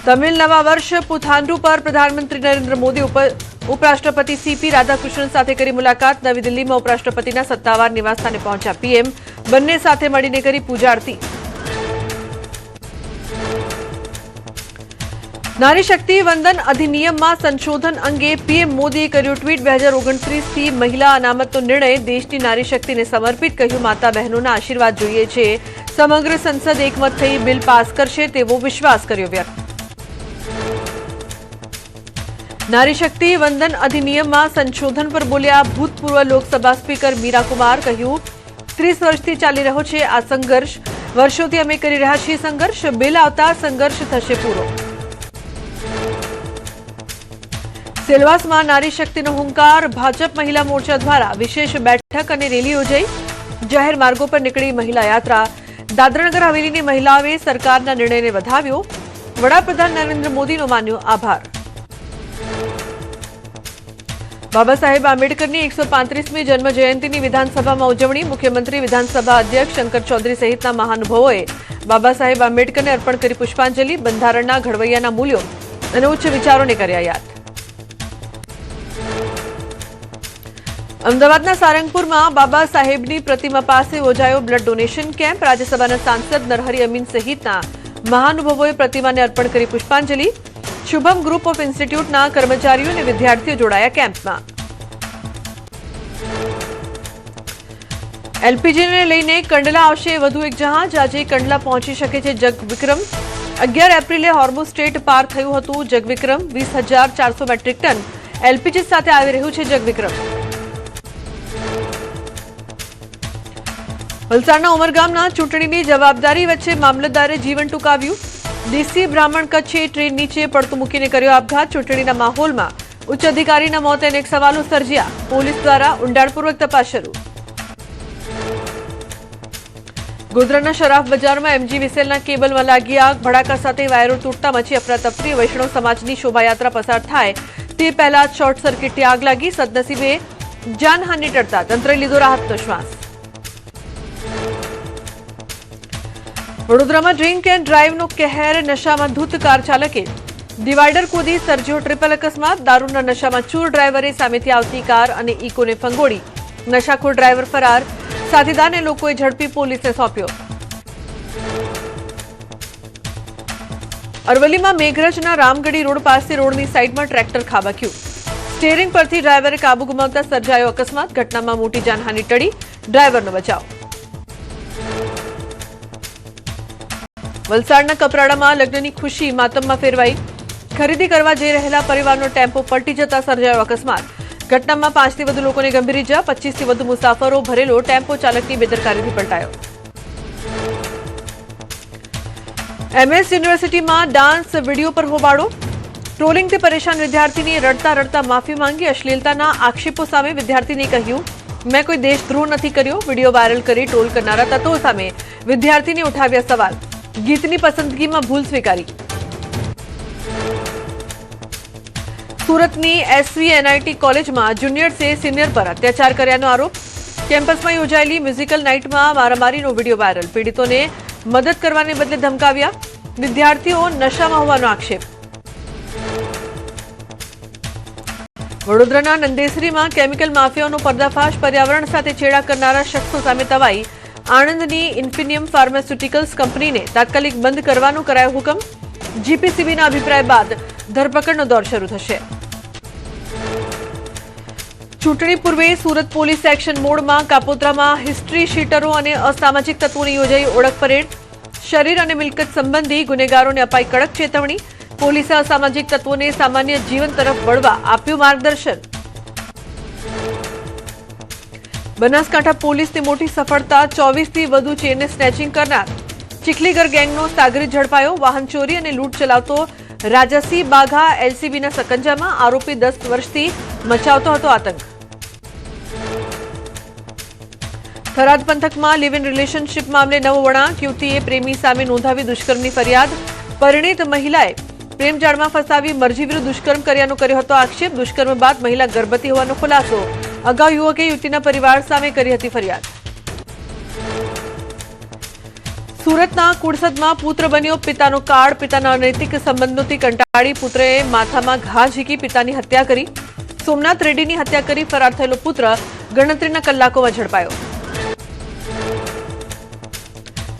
तमिल नवा वर्ष पुथांडु पर प्रधानमंत्री नरेंद्र मोदी उपराष्ट्रपति सीपी राधाकृष्णन साथे करी मुलाकात। नवी दिल्ली में उपराष्ट्रपति सत्तावार निवासस्थाने पहुंचा पीएम। बंने साथे मळीने करी पूजा आरती। नारी शक्ति वंदन अधिनियम में संशोधन अंगे पीएम मोदीए कर्युं ट्वीट। 2029 थी महिला अनामतनो निर्णय देशनी नारी शक्ति ने समर्पित कह्युं। माता बहनोना आशीर्वाद जोईए छे। समग्र संसद एकमत थई बिल पास करशे तेवो विश्वास कर्यो व्यक्त। नारी शक्ति वंदन अधिनियम में संशोधन पर बोल्या भूतपूर्व लोकसभा स्पीकर मीरा कुमार। कह्युं 30 वर्षथी चाली रह्यो छे आ संघर्ष। वर्षोथी अमे करी रह्या छीए संघर्ष। बिल आवता संघर्ष थशे पूरो। सेलवास में नारी शक्ति हुंकार। भाजप महिला मोर्चा द्वारा विशेष बैठक और रेली योजाई। जाहेर मार्गों पर निकली महिला यात्रा। दादरानगर हवेली महिलाओं सरकारना निर्णय ने वधाव्यो। वडाप्रधान नरेंद्र मोदीनो मान्यो आभार। बाबा साहेब आंबेडकरनी 135मी जन्म जयंतीनी विधानसभा में उजवणी। मुख्यमंत्री विधानसभा अध्यक्ष शंकर चौधरी सहितना महानुभावोए बाबा साहेब आंबेडकर ने अर्पण करी पुष्पांजलि। बंधारणना घडवैयाना मूल्यों अने उच्च विचारोने कर्या याद। अमदावादना सारंगपुर में बाबा साहेबनी प्रतिमा पासे योजायो ब्लड डोनेशन केम्प। राज्यसभाना सांसद नरहरि अमीन सहितना महानुभावोए प्रतिमाने अर्पण करी पुष्पांजलि। शुभम ग्रुप ऑफ इंस्टीट्यूटना कर्मचारीओ अने विद्यार्थीओ जोड़ाया केम्पमां। एलपीजी ने लईने कंडला आवशे वधु एक जहाज। आज कंडला पहोंची शके छे जगविक्रम। 11 एप्रिले होर्मुझ स्ट्रेट पार थयुं हतुं जगविक्रम। 20,400 मेट्रिक टन एलपीजी साथे આવી રહ્યું છે જગવિક્રમ। વલસાડના ઉમરગામના ચૂંટણીની જવાબદારી વચ્ચે મામલતદારે જીવન ટૂંકાવ્યું। ડીસી બ્રાહ્મણ કચ્છે ટ્રેન નીચે પડતું મૂકીને કર્યો આપઘાત। ચૂંટણીના માહોલમાં ઉચ્ચ અધિકારીના મોતે અનેક સવાલો સર્જ્યા। પોલીસ દ્વારા ઊંડાણપૂર્વક તપાસ શરૂ। ગોધરાના શરાફ બજારમાં એમજી વિસેલના કેબલમાં લાગી આગ। ભડાકા સાથે વાયરો તૂટતા મચી અફરાતફરી। વૈષ્ણવ સમાજની શોભાયાત્રા પસાર થાય તે પહેલા શોર્ટ સર્કિટથી આગ લાગી। સદનસીબે જાનહાનિ ટળતા તંત્રે લીધો રાહતનો શ્વાસ। વડોદરામાં ડ્રિંક એન્ડ ડ્રાઈવનો કહેર। નશામાં ધૂત કાર ચાલકે ડિવાઈડર કૂદી સર્જ્યો ટ્રિપલ અકસ્માત। દારૂના નશામાં ચૂર ડ્રાઈવરે સામેથી આવતી કાર અને ઇકોને ફંગોળી। નશાખોર ડ્રાઈવર ફરાર। સાથીદારને લોકોએ ઝડપી પોલીસને સોંપ્યો। અરવલ્લીમાં મેઘરજના રામગઢી રોડ પાસે રોડની સાઈડમાં ટ્રેક્ટર ખાબક્યું। સ્ટીયરિંગ પરથી ડ્રાઈવરે કાબુ ગુમાવતા સર્જાયો અકસ્માત। ઘટનામાં મોટી જાનહાનિ ટળી। ડ્રાઈવરનો બચાવ। વલસાડના કપરાડામાં લગ્નની ખુશી માતમમાં ફેરવાઈ। ખરીદી કરવા જઈ રહેલા પરિવારનો ટેમ્પો પલટી જતા સર્જાયો અકસ્માત। ઘટનામાં 5 થી વધુ લોકોને ગંભીર ઇજા। 25 થી વધુ મુસાફરો ભરેલો ટેમ્પો ચાલકની બેદરકારીથી પલટાયો। એમએસ યુનિવર્સિટીમાં ડાન્સ વિડીયો પર હોબાળો। ટ્રોલિંગથી પરેશાન વિદ્યાર્થીનીએ રડતા રડતા માફી માંગી। અશ્લીલતાના આક્ષેપો સામે વિદ્યાર્થીનીએ કહ્યું મેં કોઈ દેશદ્રોહ નથી કર્યો। વિડીયો વાયરલ કરી ટ્રોલ કરનારા તત્વો સામે વિદ્યાર્થીને ઉઠાવ્યા સવાલ। ગીતની પસંદગીમાં ભૂલ સ્વીકારી। સુરતની એસવીએનઆઈટી કોલેજમાં જુનિયર્સે સિનિયર પર અત્યાચાર કર્યાનો આરોપ। કેમ્પસમાં યોજાયેલી મ્યુઝિકલ નાઇટમાં મારામારીનો વિડીયો વાયરલ। પીડિતોને મદદ કરવાને બદલે ધમકાવ્યા। વિદ્યાર્થીઓ નશામાં હોવાનો આક્ષેપ। વડોદરાના નંદેસરીમાં કેમિકલ માફિયાનો પર્દાફાશ। પર્યાવરણ સાથે છેડા કરનારા શખ્સો સામે તવાઈ। આણંદની ઇન્ફિનિયમ ફાર્માસ્યુટિકલ્સ કંપનીને તાત્કાલિક બંધ કરવાનો કરાયો હુકમ। જીપીસીબીના અભિપ્રાય બાદ ધરપકડનો દોર શરૂ થશે। ચૂંટણી પૂર્વે સુરત પોલીસ એક્શન મોડમાં કાપોદ્રામાં હિસ્ટ્રી શીટરો અને અસામાજિક તત્વોની યોજાઈ ઓળખ પરેડ। શરીર અને મિલકત સંબંધી ગુનેગારોને અપાઈ કડક ચેતવણી। પોલીસે અસામાજિક તત્વોને સામાન્ય જીવન તરફ વળવા આપ્યું માર્ગદર્શન। બનાસકાંઠા પોલીસની મોટી સફળતા। 24 થી વધુ ચેનને સ્નેચિંગ કરનાર ચીખલીગર ગેંગનો સાગરીત ઝડપાયો। વાહન ચોરી અને લૂંટ ચલાવતો રાજાસી બાઘા એલસીબીના સકંજામાં। આરોપી 10 વર્ષથી મચાવતો હતો આતંક। થરાદ પંથકમાં લિવ ઇન રિલેશનશીપ મામલે નવો વળાંક। યુવતીએ પ્રેમી સામે નોંધાવી દુષ્કર્મની ફરિયાદ। પરિણીત મહિલાએ પ્રેમજાળમાં ફસાવી મરજી વિરુદ્ધ દુષ્કર્મ કર્યાનો કર્યો હતો આક્ષેપ। દુષ્કર્મ બાદ મહિલા ગર્ભવતી હોવાનો ખુલાસો। અગાઉ યુવકે યુવતીના પરિવાર સામે કરી હતી ફરિયાદ। સુરતના કુડસદમાં પુત્ર બન્યો પિતાનો કાર્ડ, પિતાના અનૈતિક સંબંધોથી કંટાળી પુત્રએ માથામાં ઘા ઝીકી પિતાની હત્યા કરી. સોમનાથ રેડ્ડીની હત્યા કરી ફરાર થયેલો પુત્ર ગણતરીના કલાકોમાં ઝડપાયો.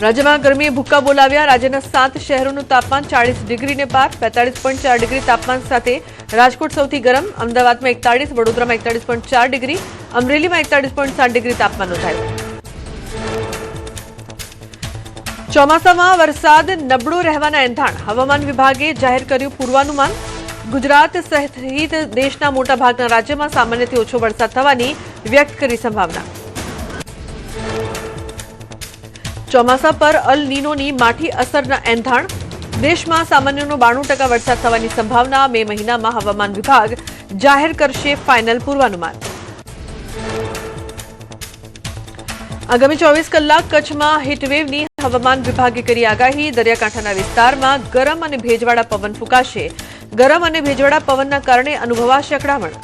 રાજ્યમાં ગરમીએ ભૂક્કા બોલાવ્યા. રાજ્યના 7 શહેરોનું તાપમાન 40 ડિગ્રીને પાર. 45.4 ડિગ્રી તાપમાન સાથે રાજકોટ સૌથી ગરમ, અમદાવાદમાં 41, વડોદરામાં 41.4 ડિગ્રી, અમરેલીમાં 41.7 ડિગ્રી તાપમાન નોંધાયું. ચોમાસામાં વરસાદ નબળો રહેવાના એંધાણ. હવામાન વિભાગે જાહેર કર્યું પૂર્વાનુમાન. ગુજરાત સહિત દેશના મોટાભાગના રાજ્યમાં સામાન્યથી ઓછો વરસાદ થવાની વ્યક્ત કરી સંભાવના. ચોમાસા પર અલ નીનોની માઠી અસરના એંધાણ. દેશમાં સામાન્યનો 92% વરસાદ થવાની સંભાવના. મે મહિનામાં હવામાન વિભાગ જાહેર કરશે ફાઇનલ પૂર્વાનુમાન. આગામી 24 કલાક કચ્છમાં હીટવેવની હવામાન વિભાગે કરી આગાહી. દરિયાકાંઠાના વિસ્તારમાં ગરમ અને ભેજવાળા પવન ફૂંકાશે. ગરમ અને ભેજવાળા પવનના કારણે અનુભવાશે અકળામણ.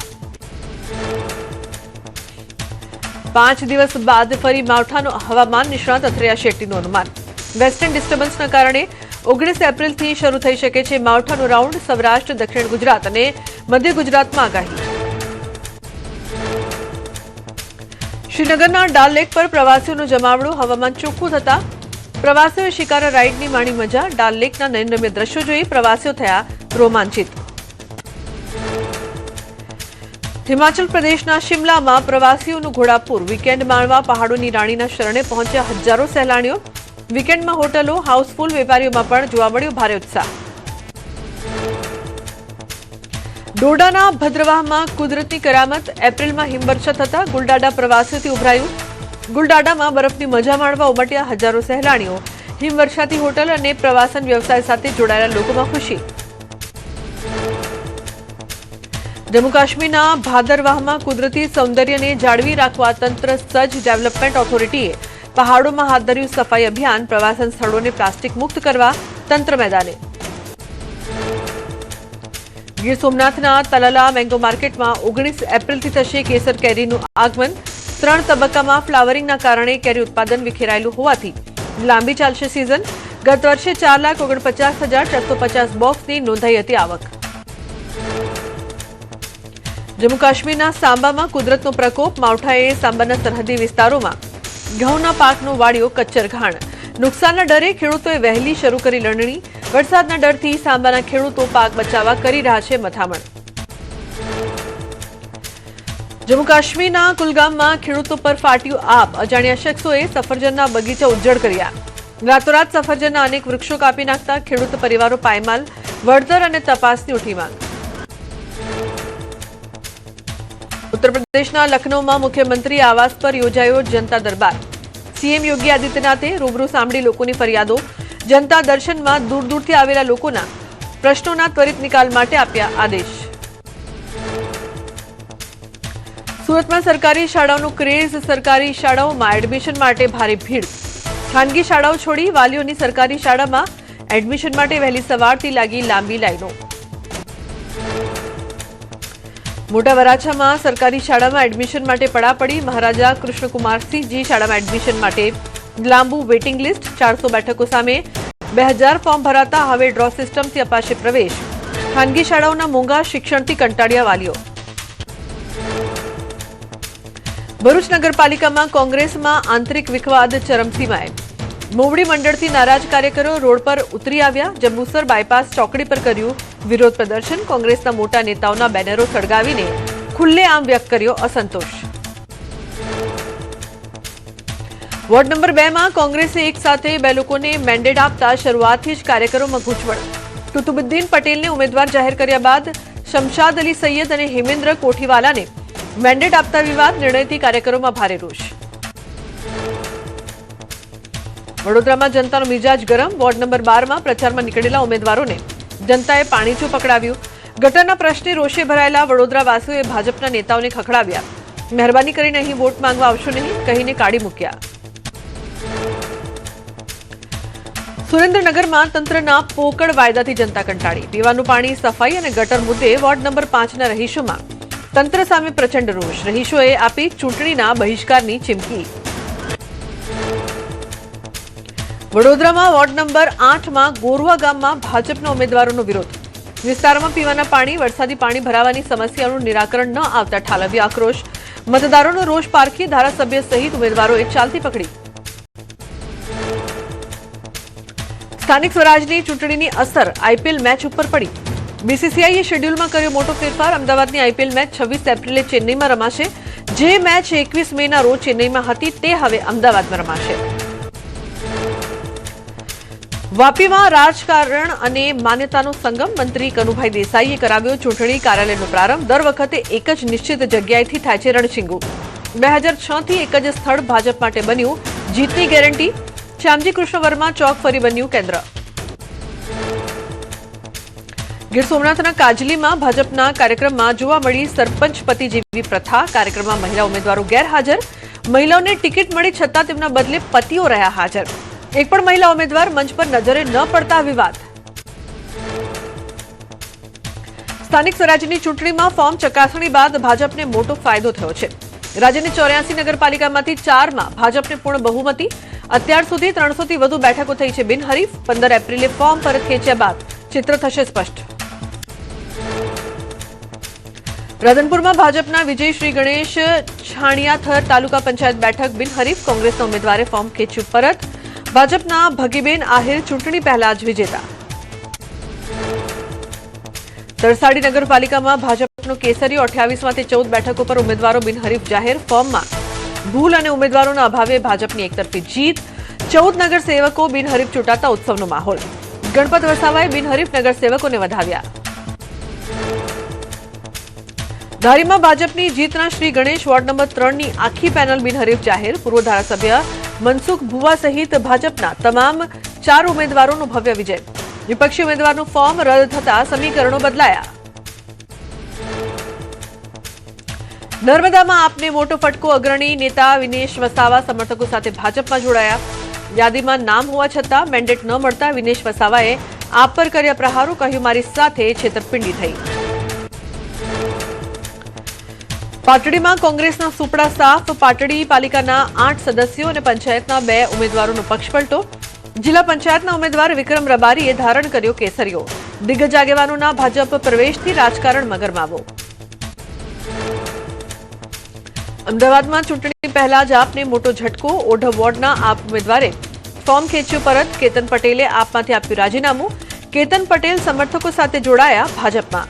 5 દિવસ બાદ ફરી માવઠાનો હવામાન નિષ્ણાત અથરિયા શેટ્ટીનું અનુમાન. વેસ્ટર્ન ડિસ્ટર્બન્સના કારણે 19 એપ્રિલથી શરૂ થઈ શકે છે માવઠાનો રાઉન્ડ. સૌરાષ્ટ્ર, દક્ષિણ ગુજરાત અને મધ્ય ગુજરાતમાં આગાહી. શ્રીનગરના ડાલ લેક પર પ્રવાસીઓનું જમાવડું. હવામાન ચોખ્ખું થતા પ્રવાસીઓએ શિકારા રાઇડની માણી મજા. ડાલ લેકના નયનરમ્ય દ્રશ્યો જોઈ પ્રવાસીઓ થયા રોમાંચિત. હિમાચલ પ્રદેશના શિમલામાં પ્રવાસીઓનું ઘોડાપૂર. વીકેન્ડ માણવા પહાડોની રાણીના શરણે પહોંચ્યા હજારો સહેલાણીઓ. વીકેન્ડમાં હોટલો હાઉસફુલ. વેપારીઓમાં પણ જોવા મળ્યો ભારે ઉત્સાહ. ડોડાના ભદ્રવાહમાં કુદરતની કરામત. એપ્રિલમાં હિમવર્ષા થતા ગુલડાડા પ્રવાસીઓથી ઉભરાયું. ગુલડાડામાં બરફની મજા માણવા ઉમટ્યા હજારો સહેલાણીઓ. હિમવર્ષાથી હોટલ અને પ્રવાસન વ્યવસાય સાથે જોડાયેલા લોકોમાં ખુશી. જમ્મુ કાશ્મીરના ભાદરવાહમાં કુદરતી સૌંદર્યને જાળવી રાખવા તંત્ર સજ્જ. ડેવલપમેન્ટ ઓથોરિટીએ પહાડોમાં હાથ ધર્યું સફાઈ અભિયાન. પ્રવાસન સ્થળોને પ્લાસ્ટિક મુક્ત કરવા તંત્ર મેદાને. ગીર સોમનાથના તલાલા મેંગો માર્કેટમાં 19 એપ્રિલથી થશે કેસર કેરીનું આગમન. 3 તબક્કામાં ફ્લાવરિંગના કારણે કેરી ઉત્પાદન વિખેરાયેલું હોવાથી લાંબી ચાલશે સિઝન. ગત વર્ષે 4,49,450 બોક્સની નોંધાઈ હતી આવક. જમ્મુ કાશ્મીરના સાંબામાં કુદરતનો પ્રકોપ. માવઠાએ સાંબાના સરહદી વિસ્તારોમાં ઘઉંના પાકનો વાળ્યો કચ્ચર ઘાણ. નુકસાનના ડરે ખેડૂતોએ વહેલી શરૂ કરી લણણી. વરસાદના ડરથી સાંબાના ખેડૂતો પાક બચાવવા કરી રહ્યા છે મથામણ. જમ્મુ કાશ્મીરના કુલગામમાં ખેડૂતો પર ફાટ્યું આપ. અજાણ્યા શખ્સોએ સફરજનના બગીચા ઉજ્જડ કર્યા. રાતોરાત સફરજનના અનેક વૃક્ષો કાપી નાખતા ખેડૂત પરિવારો પાયમાલ. વળતર અને તપાસની ઉઠી માંગ. ઉત્તર પ્રદેશના લખનૌમાં મુખ્યમંત્રી આવાસ પર યોજાયો જનતા દરબાર. સીએમ યોગી આદિત્યનાથે રૂબરૂ સાંભળી લોકોની ફરિયાદો. જનતા દર્શનમાં દૂર દૂરથી આવેલા લોકોના પ્રશ્નોના ત્વરિત નિકાલ માટે આપ્યા આદેશ. સુરતમાં સરકારી શાળાઓનો ક્રેઝ. સરકારી શાળાઓમાં એડમિશન માટે ભારે ભીડ. ખાનગી શાળાઓ છોડી વાલીઓની સરકારી શાળામાં એડમિશન માટે વહેલી સવારથી લાગી લાંબી લાઈનો. મોટા વરાછામાં સરકારી શાળામાં એડમિશન માટે પડાપડી. મહારાજા કૃષ્ણકુમારસિંહજી શાળામાં એડમિશન માટે લાંબુ વેઇટિંગ લિસ્ટ. 400 બેઠકો સામે 2000 ફોર્મ ભરાતા હવે ડ્રો સિસ્ટમથી અપાશે પ્રવેશ. ખાનગી શાળાઓના મોંઘા શિક્ષણથી કંટાળ્યા વાલીઓ. ભરૂચ નગરપાલિકામાં કોંગ્રેસમાં આંતરિક વિખવાદ ચરમસીમાએ. મોવડી મંડળથી નારાજ કાર્યકરો રોડ પર ઉતરી આવ્યા. જંબુસર બાયપાસ ચોકડી પર કર્યું વિરોધ પ્રદર્શન. કોંગ્રેસના મોટા નેતાઓના બેનરો સળગાવીને ખુલ્લેઆમ વ્યક્ત કર્યો અસંતોષ. વોર્ડ નંબર 2 માં કોંગ્રેસે એક સાથે 2 લોકોને મેન્ડેટ આપતા શરૂઆતથી જ કાર્યકરોમાં ગૂંચવણ. કુતુબુદ્દીન પટેલને ઉમેદવાર જાહેર કર્યા બાદ શમશાદ અલી સૈયદ અને હેમેન્દ્ર કોઠીવાલાને મેન્ડેટ આપતા વિવાદ. નિર્ણયથી કાર્યકરોમાં ભારે રોષ. વડોદરામાં જનતાનો મિજાજ ગરમ. વોર્ડ નંબર 12 માં પ્રચારમાં નીકળેલા ઉમેદવારોને જનતાએ પાણીચું પકડાવ્યું. ગટરના પ્રશ્ને રોષે ભરાયેલા વડોદરાવાસીઓએ ભાજપના નેતાઓને ખખડાવ્યા. મહેરબાની કરીને અહીં વોટ માંગવા આવશો નહીં કહીને કાઢી મૂક્યા. સુરેન્દ્રનગરમાં તંત્રના પોકળ વાયદાથી જનતા કંટાળી. પીવાનું પાણી, સફાઈ અને ગટર મુદ્દે વોર્ડ નંબર 5ના રહીશોમાં તંત્ર સામે પ્રચંડ રોષ. રહીશોએ આપી ચૂંટણીના બહિષ્કારની ચીમકી. વડોદરામાં વોર્ડ નંબર 8માં ગોરવા ગામમાં ભાજપના ઉમેદવારોનો વિરોધ. વિસ્તારમાં પીવાના પાણી, વરસાદી પાણી ભરાવાની સમસ્યાનું નિરાકરણ ન આવતા ઠાલવ્યો આક્રોશ. મતદારોનો રોષ પારખી ધારાસભ્ય સહિત ઉમેદવારોએ ચાલતી પકડી. સ્થાનિક સ્વરાજની ચૂંટણીની અસર આઈપીએલ મેચ ઉપર પડી. બીસીસીઆઈએ શેડ્યુલમાં કર્યો મોટો ફેરફાર. અમદાવાદની આઈપીએલ મેચ 26 એપ્રિલે ચેન્નઈમાં રમાશે. જે મેચ 21 મેના રોજ ચેન્નઈમાં હતી તે હવે અમદાવાદમાં રમાશે. વાપીમાં રાજકારણ અને માન્યતાનો સંગમ. મંત્રી કનુભાઈ દેસાઈએ કરાવ્યો ચૂંટણી કાર્યાલયનો પ્રારંભ. દર વખતે એક જ નિશ્ચિત જગ્યાએથી થાય છે રણશીંગુ. 2006 થી એક જ સ્થળ ભાજપ માટે બન્યું જીતની ગેરંટી. શ્યામજી કૃષ્ણ વર્મા ચોક ફરી બન્યું કેન્દ્ર. ગીર સોમનાથના કાજલીમાં ભાજપના કાર્યક્રમમાં જોવા મળી સરપંચ પતિ જેવી પ્રથા. કાર્યક્રમમાં મહિલા ઉમેદવારો ગેરહાજર. મહિલાઓને ટિકિટ મળી છતાં તેમના બદલે પતિઓ રહ્યા હાજર. એક પણ મહિલા ઉમેદવાર મંચ પર નજરે ન પડતા વિવાદ. સ્થાનિક સ્વરાજ્યની ચૂંટણીમાં ફોર્મ ચકાસણી બાદ ભાજપને મોટો ફાયદો થયો છે. રાજ્યની 84 નગરપાલિકામાંથી 4માં ભાજપને પૂર્ણ બહુમતી. અત્યાર સુધી 300 થી વધુ બેઠકો થઈ છે બિનહરીફ. 15 એપ્રિલે ફોર્મ પરત ખેંચ્યા બાદ ચિત્ર થશે સ્પષ્ટ. રાધનપુરમાં ભાજપના વિજય શ્રી ગણેશ છાણિયાથર તાલુકા પંચાયત બેઠક બિનહરીફ. કોંગ્રેસના ઉમેદવારે ફોર્મ ખેંચ્યું પરત. ભાજપના ભગીબેન આહિર ચૂંટણી પહેલા જ વિજેતા. તરસાડી નગરપાલિકામાં ભાજપનો કેસરીઓ 28માંથી 14 બેઠકો પર ઉમેદવારો બિનહરીફ જાહેર. ફોર્મમાં ભૂલ અને ઉમેદવારોના અભાવે ભાજપની એકતરફી જીત. 14 નગરસેવકો બિનહરીફ ચૂંટાતા ઉત્સવનો માહોલ. ગણપત વસાવાએ બિનહરીફ નગરસેવકોને વધાવ્યા. ધારીમાં ભાજપની જીતના શ્રી ગણેશ વોર્ડ નંબર 3ની આખી પેનલ બિનહરીફ જાહેર. પૂર્વ ધારાસભ્ય મનસુખ ભુવા સહિત ભાજપના તમામ 4 ઉમેદવારોનો ભવ્ય વિજય. વિપક્ષી ઉમેદવારનું ફોર્મ રદ થતા સમીકરણો બદલાયા. નર્મદામાં આપને મોટો ફટકો. અગ્રણી નેતા વિનેશ વસાવા સમર્થકો સાથે ભાજપમાં જોડાયા. યાદીમાં નામ હોવા છતાં મેન્ડેટ ન મળતા વિનેશ વસાવાએ આપ પર કર્યા પ્રહારો. કહ્યું મારી સાથે છેતરપિંડી થઈ. પાટડીમાં કોંગ્રેસના સુપડા સાફ. પાટડી પાલિકાના 8 સદસ્યો અને પંચાયતના 2 ઉમેદવારોનો પક્ષપલટો. જિલ્લા પંચાયતના ઉમેદવાર વિક્રમ રબારીએ ધારણ કર્યો કેસરીઓ. દિગ્ગજ આગેવાનોના ભાજપ પ્રવેશથી રાજકારણમાં ગરમાવો. અમદાવાદમાં ચૂંટણી પહેલા જ આપને મોટો ઝટકો. ઓઢવ વોર્ડના આપ ઉમેદવારે ફોર્મ ખેંચ્યું પરત. કેતન પટેલે આપમાંથી આપ્યું રાજીનામું. કેતન પટેલ સમર્થકો સાથે જોડાયા ભાજપમાં.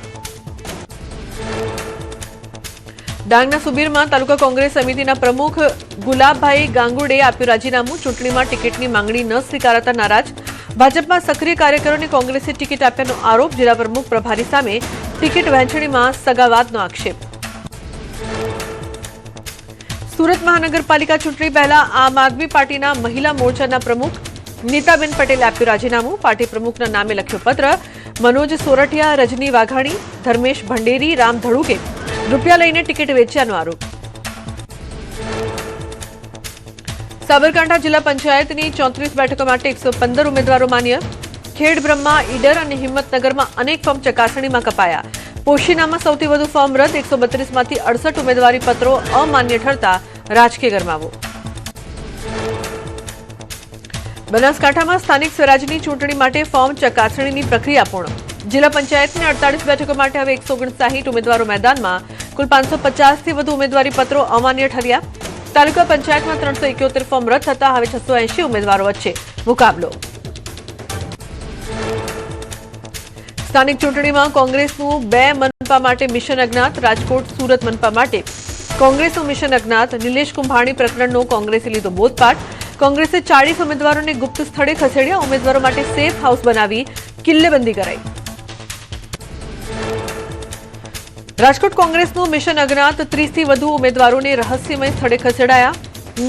ડાંગના સુબીરમાં તાલુકા કોંગ્રેસ સમિતિના પ્રમુખ ગુલાબભાઈ ગાંગુડે આપ્યું રાજીનામું. ચૂંટણીમાં ટિકિટની માંગણી ન સ્વીકારાતા નારાજ. ભાજપમાં સક્રિય કાર્યકરોને કોંગ્રેસે ટિકિટ આપ્યાનો આરોપ. જિલ્લા પ્રમુખ પ્રભારી સામે ટિકિટ વહેંચણીમાં સગાવાદનો આક્ષેપ. સુરત મહાનગરપાલિકા ચૂંટણી પહેલા આમ આદમી પાર્ટીના મહિલા મોરચાના પ્રમુખ નીતાબેન પટેલે આપ્યું રાજીનામું. પાર્ટી પ્રમુખના નામે લખ્યો પત્ર. મનોજ સોરઠિયા, રજની વાઘાણી, ધર્મેશ ભંડેરી, રામ ધડુકે રૂપિયા લઈને ટિકિટ વેચ્યાનો આરોપ. સાબરકાંઠા જિલ્લા પંચાયતની 34 બેઠકો માટે 115 ઉમેદવારો માન્ય. ખેડ બ્રહ્મા, ઈડર અને હિંમતનગરમાં અનેક ફોર્મ ચકાસણીમાં કપાયા. પોશીનામાં સૌથી વધુ ફોર્મ રદ. 132માંથી 68 ઉમેદવારી પત્રો અમાન્ય ઠરતા રાજકીય ગરમાવો. બનાસકાંઠામાં સ્થાનિક સ્વરાજ્યની ચૂંટણી માટે ફોર્મ ચકાસણીની પ્રક્રિયા પૂર્ણ. જિલ્લા પંચાયતની 48 બેઠકો માટે હવે 159 ઉમેદવારો મેદાનમાં. કુલ 550 થી વધુ ઉમેદવારી પત્રો અમાન્ય ઠર્યા. તાલુકા પંચાયતમાં 371 ફોર્મ રદ થતા હવે 680 ઉમેદવારો વચ્ચે મુકાબલો. સ્થાનિક ચૂંટણીમાં કોંગ્રેસનું 2 મનપા માટે મિશન અજ્ઞાત. રાજકોટ, સુરત મનપા માટે કોંગ્રેસનું મિશન અજ્ઞાત. નિલેશ કુંભાણી પ્રકરણનો કોંગ્રેસે લીધો બોધપાઠ. કોંગ્રેસે 40 ઉમેદવારોને ગુપ્ત સ્થળે ખસેડ્યા. ઉમેદવારો માટે સેફ હાઉસ બનાવી કિલ્લેબંધી કરાઈ. રાજકોટ કોંગ્રેસનું મિશન અજ્ઞાત. 30 થી વધુ ઉમેદવારોને રહસ્યમય સ્થળે ખસેડાયા.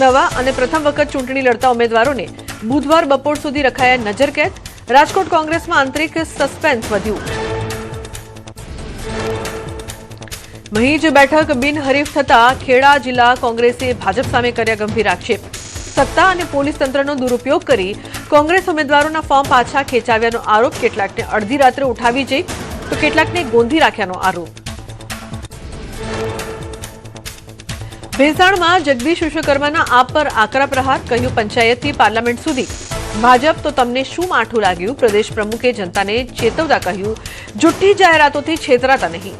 નવા અને પ્રથમ વખત ચૂંટણી લડતા ઉમેદવારોને બુધવાર બપોર સુધી રખાયા નજરકેદ. રાજકોટ કોંગ્રેસમાં આંતરિક સસ્પેન્સ વધ્યું. મહીજ બેઠક બિનહરીફ થતા ખેડા જિલ્લા કોંગ્રેસે ભાજપ સામે કર્યા ગંભીર આક્ષેપ. સત્તા અને પોલીસ તંત્રનો દુરુપયોગ કરી કોંગ્રેસ ઉમેદવારોના ફોર્મ પાછા ખેંચાવ્યાનો આરોપ. કેટલાકને અડધી રાત્રે ઉઠાવી જઈ તો કેટલાકને ગોંધી રાખ્યાનો આરોપ. ભેંસાણમાં જગદીશ વિશ્વકર્માના આપ પર આકરા પ્રહાર. કહ્યું પંચાયતથી પાર્લામેન્ટ સુધી ભાજપ તો તમને શું માઠું લાગ્યું? પ્રદેશ પ્રમુખે જનતાને ચેતવતા કહ્યું, જુઠ્ઠી જાહેરાતોથી છેતરાતા નહીં.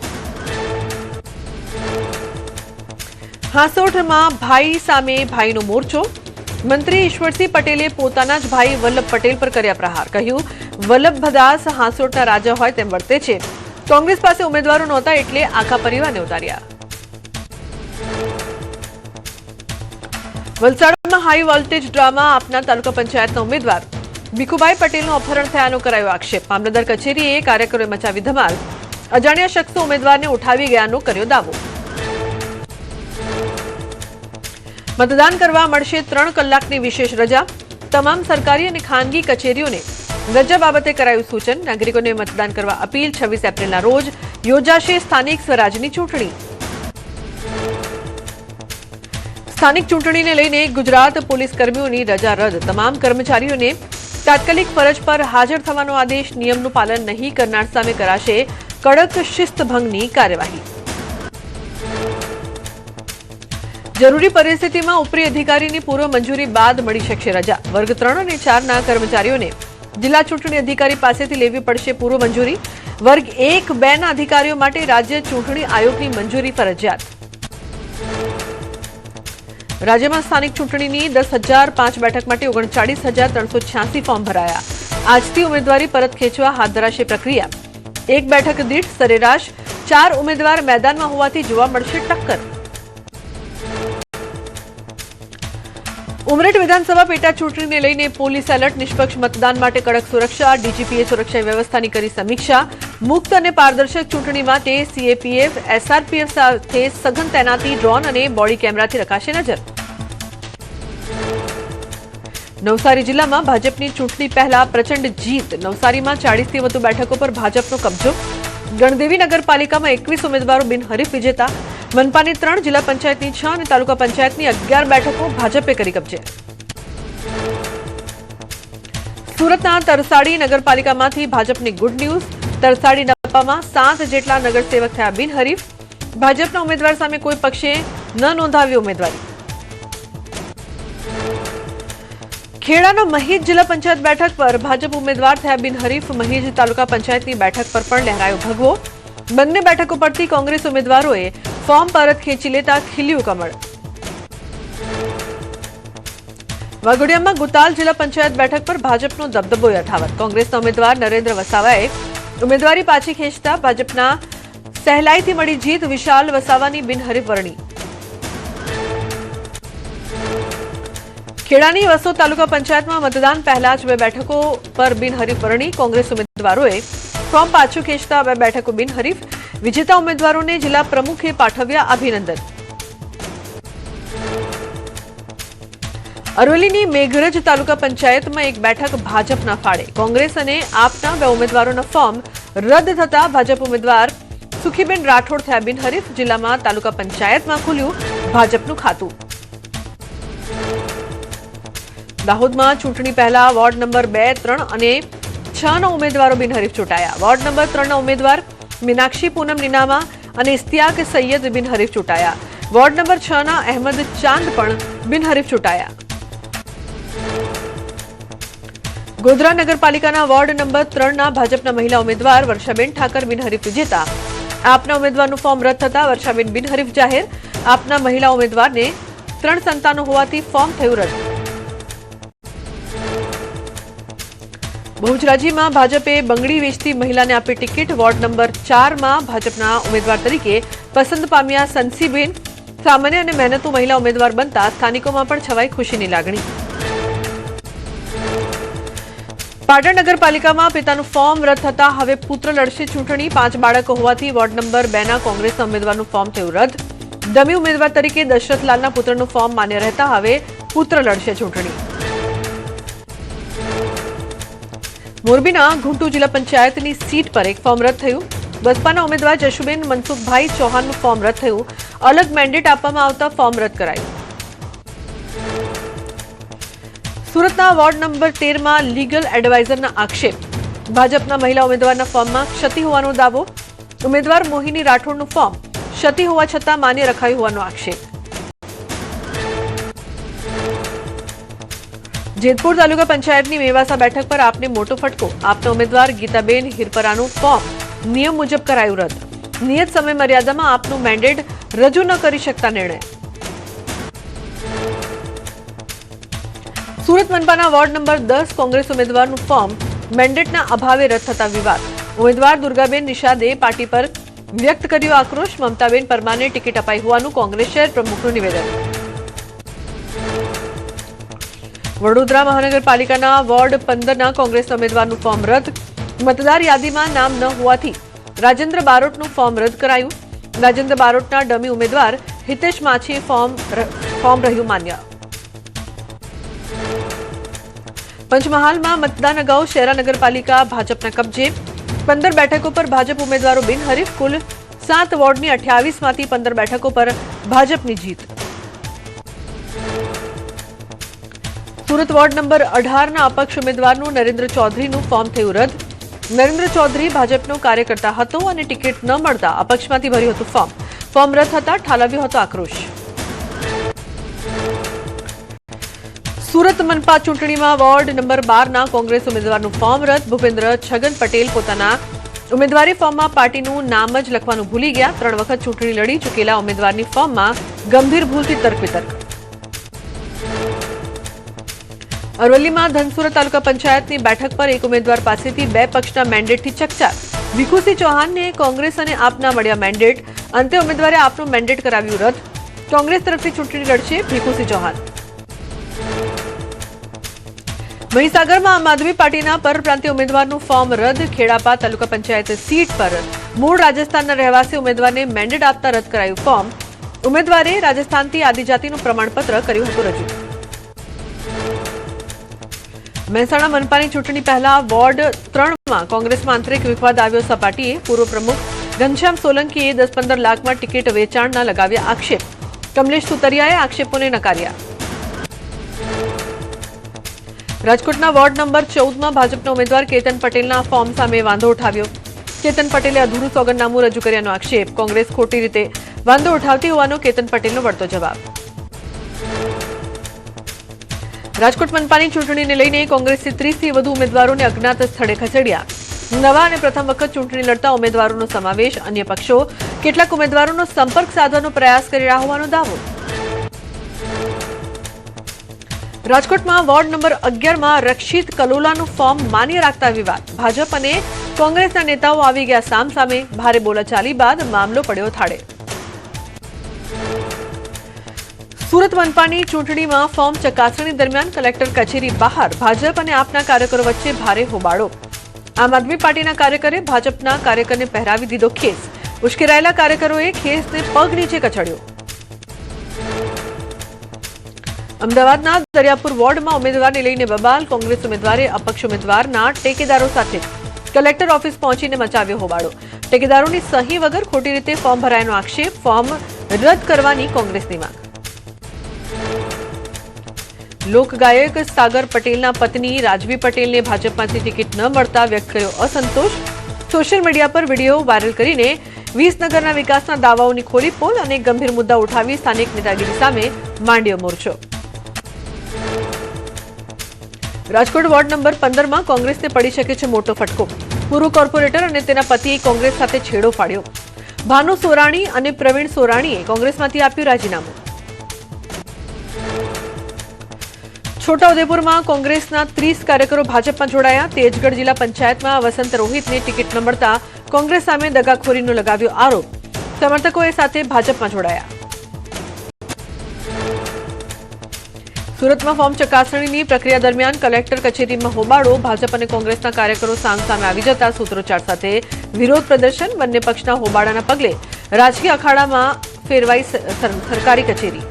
હાંસોઠમાં ભાઈ સામે ભાઈનો મોરચો. મંત્રી ઈશ્વરસિંહ પટેલે પોતાના જ ભાઈ વલ્લભ પટેલ પર કર્યા પ્રહાર. કહ્યું, વલ્લભદાસ હાંસોઠના રાજા હોય તેમ વર્તે છે. કોંગ્રેસ પાસે ઉમેદવારો નહોતા એટલે આખા પરિવારને ઉતાર્યા. વલસાડમાં હાઈ વોલ્ટેજ ડ્રામા આપના તાલુકા પંચાયતના ઉમેદવાર ભીખુભાઈ પટેલનું અપહરણ થયાનો કરાયો આક્ષેપ. મામલતદાર કચેરીએ કાર્યકરોએ મચાવી ધમાલ. અજાણ્યા શખ્સો ઉમેદવારને ઉઠાવી ગયાનો કર્યો દાવો. મતદાન કરવા મળશે 3 કલાકની વિશેષ રજા. તમામ સરકારી અને ખાનગી કચેરીઓને રજા બાબતે કરાયું સૂચન. નાગરિકોને મતદાન કરવા અપીલ. 26 એપ્રિલના રોજ યોજાશે સ્થાનિક સ્વરાજની ચૂંટણી. સ્થાનિક ચૂંટણીને લઈને ગુજરાત પોલીસ કર્મીઓની રજા રદ. તમામ કર્મચારીઓને તાત્કાલિક ફરજ પર હાજર થવાનો આદેશ. નિયમનું પાલન નહીં કરનાર સામે કરાશે કડક શિસ્તભંગની કાર્યવાહી. જરૂરી પરિસ્થિતિમાં ઉપરી અધિકારીની પૂર્વ મંજૂરી બાદ મળી શકશે રજા. વર્ગ 3 અને 4ના કર્મચારીઓને જિલ્લા ચૂંટણી અધિકારી પાસેથી લેવી પડશે પૂર્વ મંજૂરી. વર્ગ 1, 2ના અધિકારીઓ માટે રાજ્ય ચૂંટણી આયોગની મંજૂરી ફરજિયાત. રાજ્યમાં સ્થાનિક ચૂંટણીની 10,005 બેઠક માટે 39,386 ફોર્મ ભરાયા. આજથી ઉમેદવારી પરત ખેંચવા હાથ ધરાશે પ્રક્રિયા. એક બેઠક દીઠ સરેરાશ 4 ઉમેદવાર મેદાનમાં હોવાથી જોવા મળશે ટક્કર. ઉમરેઠ વિધાનસભા પેટા ચૂંટણીને લઈને પોલીસ એલર્ટ. નિષ્પક્ષ મતદાન માટે કડક સુરક્ષા. ડીજીપીએ સુરક્ષા વ્યવસ્થાની કરી સમીક્ષા. મુક્ત અને પારદર્શક ચૂંટણી માટે સીએપીએફ, એસઆરપીએફ સાથે સઘન તૈનાતી. ડ્રોન અને બોડી કેમેરાથી રખાશે નજર. નવસારી જિલ્લામાં ભાજપની ચૂંટણી પહેલા પ્રચંડ જીત. નવસારીમાં 40થી વધુ બેઠકો પર ભાજપનો કબજો. ગણદેવી નગરપાલિકામાં 21 ઉમેદવારો બિનહરીફ વિજેતા. મનપાની 3, જિલ્લા પંચાયતની 6 અને તાલુકા પંચાયતની 11 બેઠકો ભાજપે કરી કબજે. સુરતના તરસાડી નગરપાલિકામાંથી ભાજપની ગુડ ન્યૂઝ. તરસાડી નપામાં 7 જેટલા નગરસેવક થયા બિનહરીફ. ભાજપના ઉમેદવાર સામે કોઈ પક્ષે ન નોંધાવી ઉમેદવારી. ખેડાનો મહીજ જિલ્લા પંચાયત બેઠક પર ભાજપ ઉમેદવાર થયા બિનહરીફ. મહીજ તાલુકા પંચાયતની બેઠક પર પણ લહેરાયો ભગવો. બંને બેઠકો પરથી કોંગ્રેસ ઉમેદવારોએ ફોર્મ પરત ખેંચી લેતા ખીલ્યું કમળ. વાઘોડિયામાં ગુતાલ જિલ્લા પંચાયત બેઠક પર ભાજપનો દબદબો યથાવત. કોંગ્રેસના ઉમેદવાર નરેન્દ્ર વસાવાએ ઉમેદવારી પાછી ખેંચતા ભાજપના સહેલાઈથી મળી જીત. વિશાલ વસાવાની બિનહરીફ વરણી. ખેડાની વસો તાલુકા પંચાયતમાં મતદાન પહેલા જ 2 બેઠકો પર બિનહરીફ વરણી. કોંગ્રેસ ઉમેદવારોએ ફોર્મ પાછું ખેંચતા 2 બેઠકો બિનહરીફ. વિજેતા ઉમેદવારોને જિલ્લા પ્રમુખે પાઠવ્યા અભિનંદન. અરવલ્લીની મેઘરજ તાલુકા પંચાયતમાં 1 બેઠક ભાજપના ફાળે. કોંગ્રેસ અને આપના 2 ઉમેદવારોના ફોર્મ રદ થતા ભાજપ ઉમેદવાર સુખીબેન રાઠોડ થયા બિનહરીફ. જિલ્લામાં તાલુકા પંચાયતમાં ખુલ્યું ભાજપનું ખાતું. દાહોદમાં ચૂંટણી પહેલા વોર્ડ નંબર 2, 3 અને 6ના ઉમેદવારો બિનહરીફ ચૂંટાયા. વોર્ડ નંબર 3ના ઉમેદવાર મીનાક્ષી પૂનમ નીનામા અને ઇસ્તિયાક સૈયદ બિનહરીફ ચૂંટાયા. વોર્ડ નંબર 6ના અહેમદ ચાંદ પણ બિનહરીફ ચૂંટાયા. ગોધરા નગરપાલિકાના વોર્ડ નંબર 3ના ભાજપના મહિલા ઉમેદવાર વર્ષાબેન ઠાકર બિનહરીફ વિજેતા. આપના ઉમેદવારનું ફોર્મ રદ થતા વર્ષાબેન બિનહરીફ જાહેર. આપના મહિલા ઉમેદવારને 3 સંતાનો હોવાથી ફોર્મ થયું રદ. બહુચરાજીમાં ભાજપે બંગડી વેચતી મહિલાને આપી ટિકિટ. વોર્ડ નંબર 4માં ભાજપના ઉમેદવાર તરીકે પસંદ પામ્યા સંસીબેન. સામાન્ય અને મહેનતુ મહિલા ઉમેદવાર બનતા સ્થાનિકોમાં પણ છવાઈ ખુશીની લાગણી. પાટણ નગરપાલિકામાં પિતાનું ફોર્મ રદ થતા હવે પુત્ર લડશે ચૂંટણી. 5 બાળકો હોવાથી વોર્ડ નંબર 2ના કોંગ્રેસના ઉમેદવારનું ફોર્મ થયું રદ. ડમી ઉમેદવાર તરીકે દશરથલાલના પુત્રનું ફોર્મ માન્ય રહેતા હવે પુત્ર લડશે ચૂંટણી. મોરબીના ઘુંટુ જિલ્લા પંચાયતની સીટ પર 1 ફોર્મ રદ થયું. બસપાના ઉમેદવાર જશુબેન મનસુખભાઈ ચૌહાણનું ફોર્મ રદ થયું. અલગ મેન્ડેટ આપવામાં આવતા ફોર્મ રદ કરાયું. સુરતના વોર્ડ નંબર 13માં લીગલ એડવાઇઝરના આક્ષેપ. ભાજપના મહિલા ઉમેદવારના ફોર્મમાં ક્ષતિ હોવાનો દાવો. ઉમેદવાર મોહિની રાઠોડનું ફોર્મ ક્ષતિ હોવા છતાં માન્ય રખાયું હોવાનો આક્ષેપ. જેતપુર તાલુકા પંચાયતની મેવાસા બેઠક પર આપને મોટો ફટકો. આપના ઉમેદવાર ગીતાબેન હિરપરાનું ફોર્મ નિયમ મુજબ કરાયું રદ. નિયત સમય મર્યાદામાં આપનું મેન્ડેટ રજૂ ન કરી શકતા નિર્ણય. સુરત મનપાના વોર્ડ નંબર 10 કોંગ્રેસ ઉમેદવારનું ફોર્મ મેન્ડેટના અભાવે રદ થતા વિવાદ. ઉમેદવાર દુર્ગાબેન નિષાદે પાર્ટી પર વ્યક્ત કર્યો આક્રોશ. મમતાબેન પરમારને ટિકિટ અપાઈ હોવાનું કોંગ્રેસ શહેર પ્રમુખનું નિવેદન. વડોદરા મહાનગરપાલિકાના વોર્ડ 15ના કોંગ્રેસના ઉમેદવારનું ફોર્મ રદ. મતદાર યાદીમાં નામ ન હોવાથી રાજેન્દ્ર બારોટનું ફોર્મ રદ કરાયું. રાજેન્દ્ર બારોટના ડમી ઉમેદવાર હિતેશ માછી ફોર્મ રહ્યું માન્ય. પંચમહાલમાં મતદાન અગાઉ શહેરા નગરપાલિકા ભાજપના કબજે. 15 બેઠકો પર ભાજપ ઉમેદવારો બિનહરીફ. કુલ 7 વોર્ડની 28માંથી 15 બેઠકો પર ભાજપની જીત. સુરત વોર્ડ નંબર 18ના અપક્ષ ઉમેદવારનું નરેન્દ્ર ચૌધરીનું ફોર્મ થયું રદ. નરેન્દ્ર ચૌધરી ભાજપનો કાર્યકર્તા હતો અને ટિકિટ ન મળતા અપક્ષમાંથી ભર્યું હતું ફોર્મ. ફોર્મ રદ થતા ઠાલવ્યો હતો આક્રોશ. સુરત મનપા ચૂંટણીમાં વોર્ડ નંબર 12ના કોંગ્રેસ ઉમેદવારનું ફોર્મ રદ. ભૂપેન્દ્ર છગન પટેલ પોતાના ઉમેદવારી ફોર્મમાં પાર્ટીનું નામ જ લખવાનું ભૂલી ગયા. 3 વખત ચૂંટણી લડી ચૂકેલા ઉમેદવારની ફોર્મમાં ગંભીર ભૂલથી તર્ક વિતર્ક. અરવલ્લીમાં ધનસુરત તાલુકા પંચાયતની બેઠક પર એક ઉમેદવાર પાસેથી 2 પક્ષના મેન્ડેટથી ચકચાર. ભીખુસિંહ ચૌહાણને કોંગ્રેસ અને આપના મળ્યા મેન્ડેટ. અંતે ઉમેદવારે આપનું મેન્ડેટ કરાવ્યું રદ. કોંગ્રેસ તરફથી ચૂંટણી લડશે ભીખુસિંહ ચૌહાણ. મહીસાગરમાં આમ આદમી પાર્ટીના પરપ્રાંતીય ઉમેદવારનું ફોર્મ રદ. ખેડાપા તાલુકા પંચાયત સીટ પર મૂળ રાજસ્થાનના રહેવાસી ઉમેદવારને મેન્ડેટ આપતા રદ કરાયું ફોર્મ. ઉમેદવારે રાજસ્થાનથી આદિજાતિનું પ્રમાણપત્ર કર્યું હતું રજૂ. મહેસાણા મનપાની ચૂંટણી પહેલા વોર્ડ 3માં કોંગ્રેસમાં આંતરિક વિવાદ આવ્યો સપાટીએ. પૂર્વ પ્રમુખ ઘનશ્યામ સોલંકીએ 10-15 લાખમાં ટિકિટ વેચાણના લગાવ્યા આક્ષેપ. કમલેશ સુતરિયાએ આક્ષેપોને નકાર્યા. રાજકોટના વોર્ડ નંબર 14માં ભાજપના ઉમેદવાર કેતન પટેલના ફોર્મ સામે વાંધો ઉઠાવ્યો. કેતન પટેલે અધૂરું સોગંદનામું રજૂ કર્યાનો આક્ષેપ. કોંગ્રેસ ખોટી રીતે વાંધો ઉઠાવતી હોવાનો કેતન પટેલનો વળતો જવાબ. રાજકોટ મનપાની ચૂંટણીને લઈને કોંગ્રેસે 30થી વધુ ઉમેદવારોને અજ્ઞાત સ્થળે ખસેડ્યા. નવા અને પ્રથમ વખત ચૂંટણી લડતા ઉમેદવારોનો સમાવેશ. અન્ય પક્ષો કેટલાક ઉમેદવારોનો સંપર્ક સાધવાનો પ્રયાસ કરી રહ્યા હોવાનો દાવો. રાજકોટમાં વોર્ડ નંબર 11માં રક્ષિત કલોલાનું ફોર્મ માન્ય રાખતા વિવાદ. ભાજપ અને કોંગ્રેસના નેતાઓ આવી ગયા સામસામે. ભારે બોલાચાલી બાદ મામલો પડ્યો થાળે. સુરત મનપાની ચૂંટણીમાં ફોર્મ ચકાસણી દરમિયાન કલેક્ટર કચેરી બહાર ભાજપ અને આપના કાર્યકરો વચ્ચે ભારે હોબાળો. આમ આદમી પાર્ટીના કાર્યકરે ભાજપના કાર્યકરને પહેરાવી દીધો ખેસ. ઉશ્કેરાયેલા કાર્યકરોએ ખેસને પગ નીચે કચડ્યો. અમદાવાદના દરિયાપુર વોર્ડમાં ઉમેદવારને લઈને બબાલ. કોંગ્રેસ ઉમેદવારે અપક્ષ ઉમેદવારના ટેકેદારો સાથે કલેક્ટર ઓફિસ પહોંચીને મચાવ્યો હોબાળો. ટેકેદારોની સહી વગર ખોટી રીતે ફોર્મ ભરાયાનો આક્ષેપ. ફોર્મ રદ કરવાની કોંગ્રેસની માંગ. લોકગાયક સાગર પટેલના પત્ની રાજવી પટેલને ભાજપમાંથી ટિકિટ ન મળતા વ્યક્ત કર્યો અસંતોષ. સોશિયલ મીડિયા પર વિડીયો વાયરલ કરીને વિસનગરના વિકાસના દાવાઓની ખોલી પોલ અને ગંભીર મુદ્દા ઉઠાવી સ્થાનિક નેતાગીરી સામે માંડ્યો મોરચો. રાજકોટ વોર્ડ નંબર 15માં કોંગ્રેસને પડી શકે છે મોટો ફટકો. પૂર્વ કોર્પોરેટર અને તેના પતિએ કોંગ્રેસ સાથે છેડો ફાડ્યો. ભાનુ સોરાણી અને પ્રવીણ સોરાણીએ કોંગ્રેસમાંથી આપ્યું રાજીનામું. છોટાઉદેપુરમાં કોંગ્રેસના 30 કાર્યકરો ભાજપમાં જોડાયા. તેજગઢ જિલ્લા પંચાયતમાં વસંત રોહિતને ટિકિટ ન મળતા કોંગ્રેસ સામે દગાખોરીનો લગાવ્યો આરોપ. સમર્થકોએ સાથે ભાજપમાં જોડાયા. સુરતમાં ફોર્મ ચકાસણીની પ્રક્રિયા દરમિયાન કલેક્ટર કચેરીમાં હોબાળો. ભાજપ અને કોંગ્રેસના કાર્યકરો સામસામે આવી જતા સૂત્રોચ્ચાર સાથે વિરોધ પ્રદર્શન. બંને પક્ષના હોબાળાના પગલે રાજકીય અખાડામાં ફેરવાઈ સરકારી કચેરી.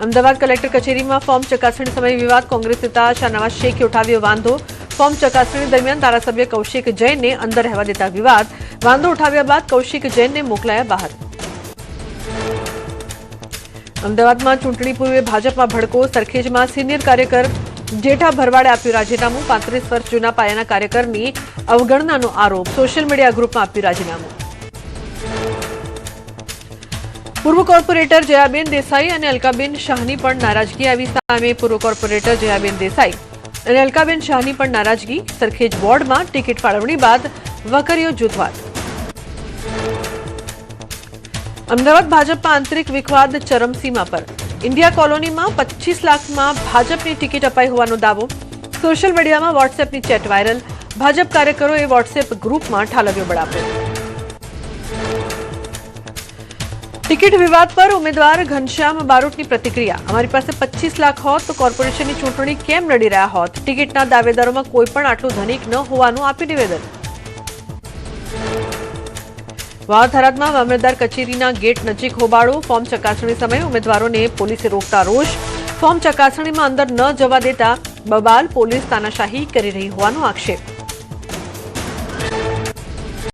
અમદાવાદ કલેક્ટર કચેરીમાં ફોર્મ ચકાસણી સમયે વિવાદ. કોંગ્રેસ નેતા શાહનવાઝ શેખે ઉઠાવ્યો વાંધો. ફોર્મ ચકાસણી દરમિયાન ધારાસભ્ય કૌશિક જૈનને અંદર રહેવા દેતા વિવાદ. વાંધો ઉઠાવ્યા બાદ કૌશિક જૈનને મોકલાયા બહાર. અમદાવાદમાં ચૂંટણી પૂર્વે ભાજપમાં ભડકો. સરખેજમાં સિનિયર કાર્યકર જેઠા ભરવાડે આપ્યું રાજીનામું. 35 વર્ષ જૂના પાયાના કાર્યકરની અવગણનાનો આરોપ. સોશિયલ મીડિયા ગ્રુપમાં આપ્યું રાજીનામું. પૂર્વ કોર્પોરેટર જયાબેન દેસાઈ અને અલકાબેન શાહની પણ નારાજગી આવી સામે. પૂર્વ કોર્પોરેટર જયાબેન દેસાઈ અને અલકાબેન શાહની પણ નારાજગી. સરખેજ વોર્ડમાં ટિકિટ ફાળવણી બાદ વકર્યો જૂથવાદ. અમદાવાદ ભાજપમાં આંતરિક વિખવાદ ચરમસીમા પર. ઇન્ડિયા કોલોનીમાં 25 લાખમાં ભાજપની ટિકિટ અપાઈ હોવાનો દાવો. સોશિયલ મીડિયામાં વોટ્સએપની ચેટ વાયરલ. ભાજપ કાર્યકરોએ વોટ્સએપ ગ્રુપમાં ઠાલવ્યો બળાપો. ટિકિટ વિવાદ પર ઉમેદવાર ઘનશ્યામ બારોટની પ્રતિક્રિયા. અમારી પાસે 25 લાખ હોત તો કોર્પોરેશનની ચૂંટણી કેમ લડી રહ્યા હોત? ટિકિટના દાવેદારોમાં કોઈ પણ આટલું ધનિક ન હોવાનું આપ્યું નિવેદન. વાવ થરાદમાં મામલતદાર કચેરીના ગેટ નજીક હોબાળો. ફોર્મ ચકાસણી સમયે ઉમેદવારોને પોલીસે રોકતા રોષ. ફોર્મ ચકાસણીમાં અંદર ન જવા દેતા બબાલ. પોલીસ તાનાશાહી કરી રહી હોવાનો આક્ષેપ.